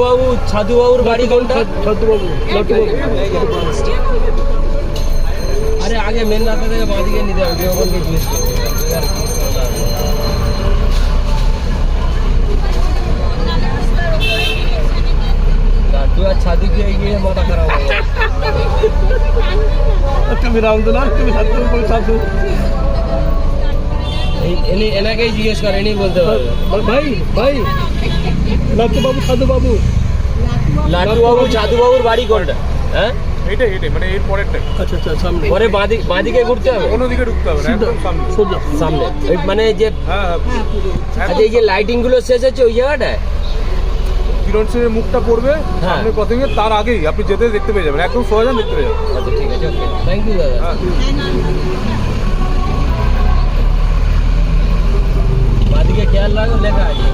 বাবু সাধু বাবুর বাড়ি কোনটা? আরে আগে মেন রাস্তা থেকে বাঁ দিকে নিতে হবে, ওখানকে জিজ্ঞেস করবো। লাট্টু আর সাধু গিয়ে গিয়ে মাথা খারাপ হয়ে যায়। তুমি রামদোলা, তুমি সাধু। এনাকেই জিজ্ঞেস করে, এনেই বলতে পারবে। ভাই লাট্টু বাবু সাধু বাবু। লাট্টু বাবু সাধু বাবুর বাড়ি কোনটা? হ্যাঁ এইটাই মানে এর পরেরটাই। আচ্ছা সামনে। পরে বাঁদিকে ঘুরতে হবে, কোনো দিকে ঢুকতে হবে না, একদম সামনে সোজা সামনে ওই মানে যে হ্যাঁ আচ্ছা এই যে লাইটিং গুলো শেষ হচ্ছে ওই জায়গাটায়। কিরণ সিংয়ের মুখটা পড়বে হ্যাঁ। সামনে প্রথমে, তার আগেই আপনি যেতে দেখতে পেয়ে যাবেন, একদম সোজা দেখতে পেয়ে যাবেন। আচ্ছা ঠিক আছে, ওকে, থ্যাংক ইউ দাদা। হ্যাঁ। বাঁদিকে খেয়াল রাখো, লেখা আছে।